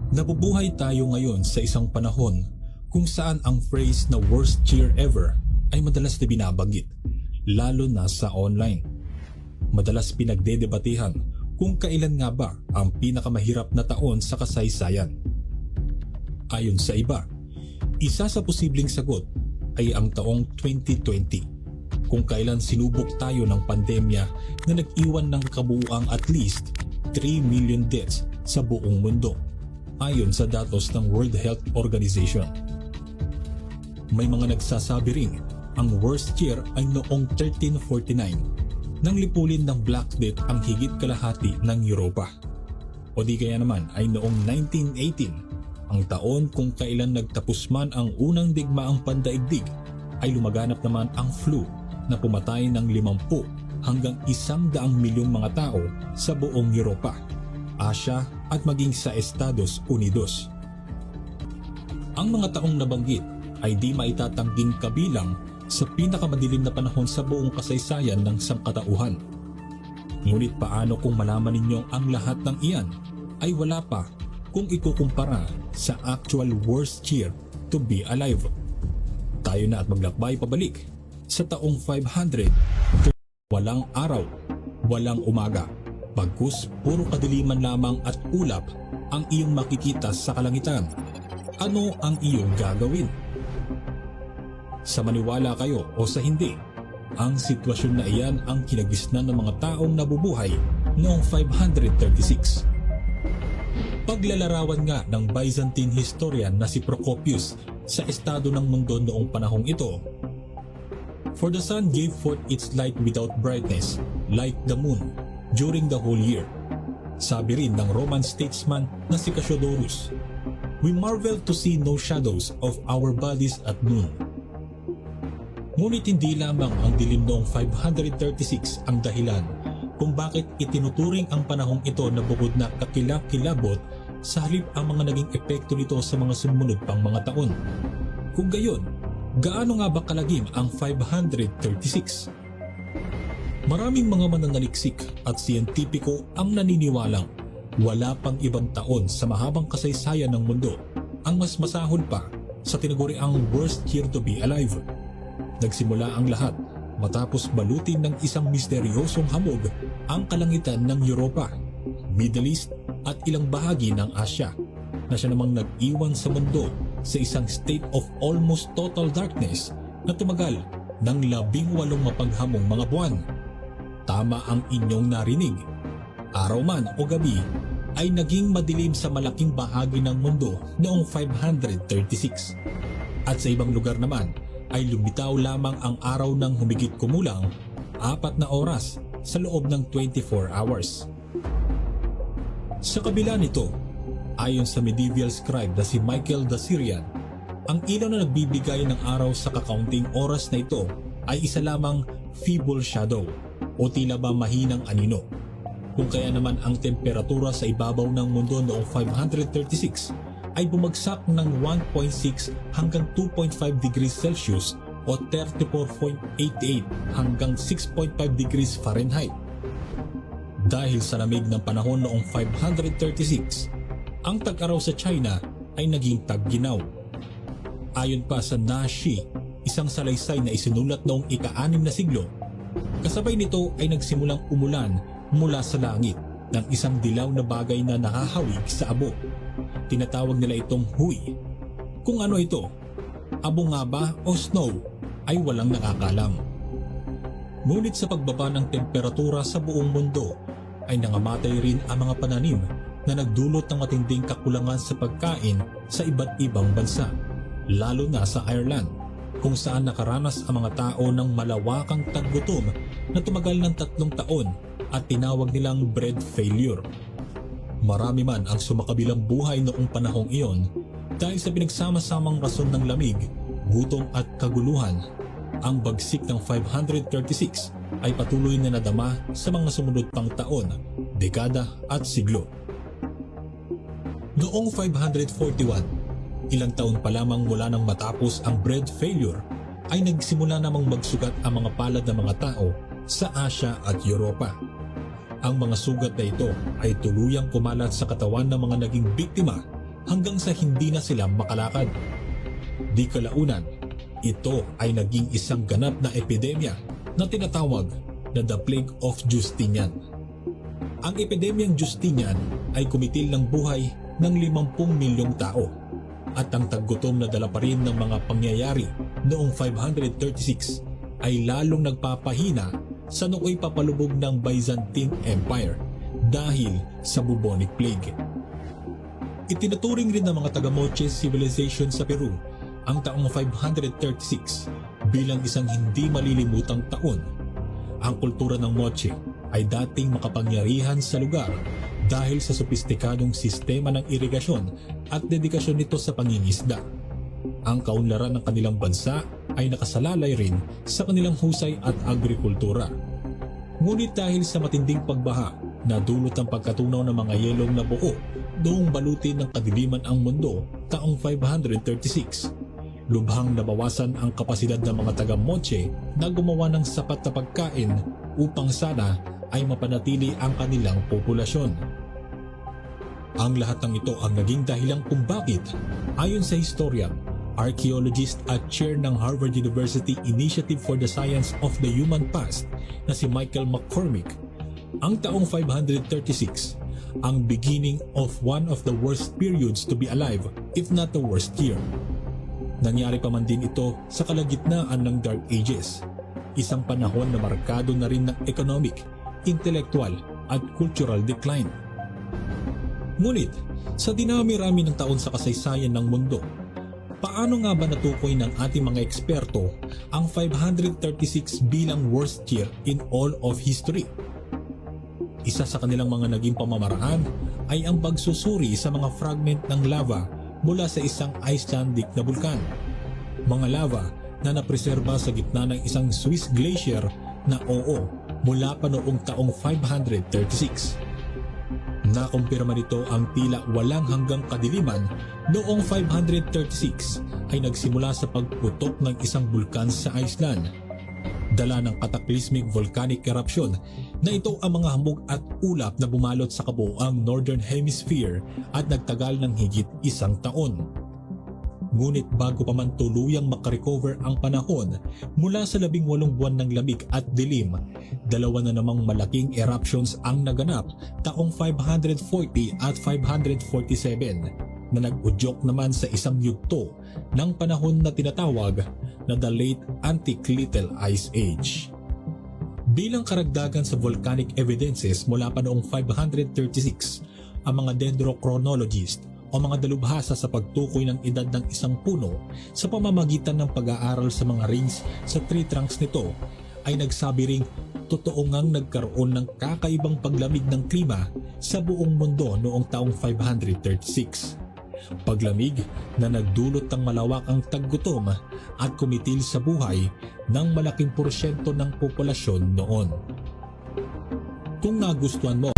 Nabubuhay tayo ngayon sa isang panahon kung saan ang phrase na worst year ever ay madalas na binabanggit, lalo na sa online. Madalas pinagdedebatehan kung kailan nga ba ang pinakamahirap na taon sa kasaysayan. Ayon sa iba, isa sa posibleng sagot ay ang taong 2020, kung kailan sinubok tayo ng pandemya na nag-iwan ng kabuuang at least 3 million deaths sa buong mundo, ayon sa datos ng World Health Organization. May mga nagsasabi ring ang worst year ay noong 1349 nang lipulin ng Black Death ang higit kalahati ng Europa. O di kaya naman ay noong 1918, ang taon kung kailan nagtapos man ang unang digmaang pandaigdig, ay lumaganap naman ang flu na pumatay ng 50 hanggang 100 milyong mga tao sa buong Europa, Asya at maging sa Estados Unidos. Ang mga taong nabanggit ay di maitatangging kabilang sa pinakamadilim na panahon sa buong kasaysayan ng sangkatauhan. Ngunit paano kung malaman ninyong ang lahat ng iyan ay wala pa kung ikukumpara sa actual worst year to be alive? Tayo na at maglakbay pabalik sa taong 500. Walang araw, walang umaga, bagkus puro kadiliman lamang at ulap ang iyong makikita sa kalangitan. Ano ang iyong gagawin? Sa maniwala kayo o sa hindi, ang sitwasyon na iyan ang kinagisnan ng mga taong nabubuhay noong 536. Paglalarawan nga ng Byzantine historian na si Procopius sa estado ng mundo noong panahong ito, "For the sun gave forth its light without brightness, like the moon, during the whole year." Sabi rin ng Roman statesman na si Cassiodorus, "We marvel to see no shadows of our bodies at noon." Ngunit hindi lamang ang dilim noong 536 ang dahilan kung bakit itinuturing ang panahong ito na bukod na kakilap-kilabot, sa halip ang mga naging epekto nito sa mga sumunod pang mga taon. Kung gayon, gaano nga ba kalagim ang 536? Maraming mga mananaliksik at siyentipiko ang naniniwalang wala pang ibang taon sa mahabang kasaysayan ng mundo ang mas masahol pa sa tinaguriang worst year to be alive. Nagsimula ang lahat matapos balutin ng isang misteryosong hamog ang kalangitan ng Europa, Middle East at ilang bahagi ng Asya, na siya namang nag-iwan sa mundo sa isang state of almost total darkness na tumagal ng 18 mapaghamong mga buwan. Tama ang inyong narinig. Araw man o gabi ay naging madilim sa malaking bahagi ng mundo noong 536. At sa ibang lugar naman ay lumitaw lamang ang araw ng humigit kumulang 4 na oras sa loob ng 24 hours. Sa kabila nito, ayon sa medieval scribe na si Michael the Syrian, ang ilaw na nagbibigay ng araw sa kakaunting oras na ito ay isa lamang feeble shadow o tila ba mahinang anino. Kung kaya naman ang temperatura sa ibabaw ng mundo noong 536 ay bumagsak ng 1.6 hanggang 2.5 degrees Celsius o 34.88 hanggang 6.5 degrees Fahrenheit. Dahil sa lamig ng panahon noong 536, ang tag-araw sa China ay naging tag-ginaw. Ayon pa sa Nashi, isang salaysay na isinulat noong ika-6 na siglo, kasabay nito ay nagsimulang umulan mula sa langit ng isang dilaw na bagay na nakahawig sa abo. Tinatawag nila itong huy. Kung ano ito, abo nga ba o snow, ay walang nakakalam. Ngunit sa pagbaba ng temperatura sa buong mundo, ay nangamatay rin ang mga pananim na nagdulot ng matinding kakulangan sa pagkain sa iba't ibang bansa, lalo na sa Ireland, kung saan nakaranas ang mga tao ng malawakang taggutom na tumagal ng 3 taon at tinawag nilang bread failure. Marami man ang sumakabilang buhay noong panahong iyon dahil sa pinagsama-samang rason ng lamig, gutom at kaguluhan. Ang bagsik ng 536 ay patuloy na nadama sa mga sumunod pang taon, dekada at siglo. Noong 541, ilang taon pa lamang mula nang matapos ang bread failure, ay nagsimula namang magsugat ang mga palad ng mga tao sa Asya at Europa. Ang mga sugat na ito ay tuluyang kumalat sa katawan ng mga naging biktima hanggang sa hindi na sila makalakad. Di kalaunan, ito ay naging isang ganap na epidemya na tinatawag na The Plague of Justinian. Ang epidemyang Justinian ay kumitil ng buhay ng 50 milyong tao at ang taggutom na dala pa rin ng mga pangyayari noong 536 ay lalong nagpapahina sa nooy papalubog ng Byzantine Empire dahil sa bubonic plague. Itinuturing rin ng mga taga-Moche civilization sa Peru ang taong 536 bilang isang hindi malilimutang taon. Ang kultura ng Moche ay dating makapangyarihan sa lugar dahil sa sopistikadong sistema ng irigasyon at dedikasyon nito sa pangingisda. Ang kaunlaran ng kanilang bansa ay nakasalalay rin sa kanilang husay at agrikultura. Ngunit dahil sa matinding pagbaha na dulot ng pagkatunaw ng mga yelong na buo noong balutin ng kadiliman ang mundo taong 536, lubhang nabawasan ang kapasidad ng mga taga-Moche na gumawa ng sapat na pagkain upang sana ay mapanatili ang kanilang populasyon. Ang lahat ng ito ang naging dahilan kung bakit, ayon sa historian, archaeologist at chair ng Harvard University Initiative for the Science of the Human Past na si Michael McCormick, ang taong 536 ang beginning of one of the worst periods to be alive, if not the worst year. Nangyari pa man din ito sa kalagitnaan ng Dark Ages, isang panahon na markado na rin ng economic, intellectual at cultural decline. Ngunit, sa dinami-rami ng taon sa kasaysayan ng mundo, paano nga ba natukoy ng ating mga eksperto ang 536 bilang worst year in all of history? Isa sa kanilang mga naging pamamaraan ay ang pagsusuri sa mga fragment ng lava mula sa isang Icelandic na bulkan. Mga lava na napreserba sa gitna ng isang Swiss glacier na mula pa noong taong 536. Nakumpirma nito ang tila walang hanggang kadiliman noong 536 ay nagsimula sa pagputok ng isang bulkan sa Iceland. Dala ng cataclysmic volcanic eruption na ito ang mga hamog at ulap na bumalot sa kabuuang Northern Hemisphere at nagtagal ng higit isang taon. Ngunit bago pa man tuluyang makarecover ang panahon mula sa 18 buwan ng lamig at dilim, dalawa na namang malaking eruptions ang naganap taong 540 at 547 na nag-udyok naman sa isang yugto ng panahon na tinatawag na the Late Antique Little Ice Age. Bilang karagdagan sa volcanic evidences mula pa noong 536, ang mga dendrochronologist o mga dalubhasa sa pagtukoy ng edad ng isang puno sa pamamagitan ng pag-aaral sa mga rings sa tree trunks nito ay nagsabi ring totoo ngang nagkaroon ng kakaibang paglamig ng klima sa buong mundo noong taong 536. Paglamig na nagdulot ng malawakang taggutom at kumitil sa buhay ng malaking porsyento ng populasyon noon. Kung nagustuhan mo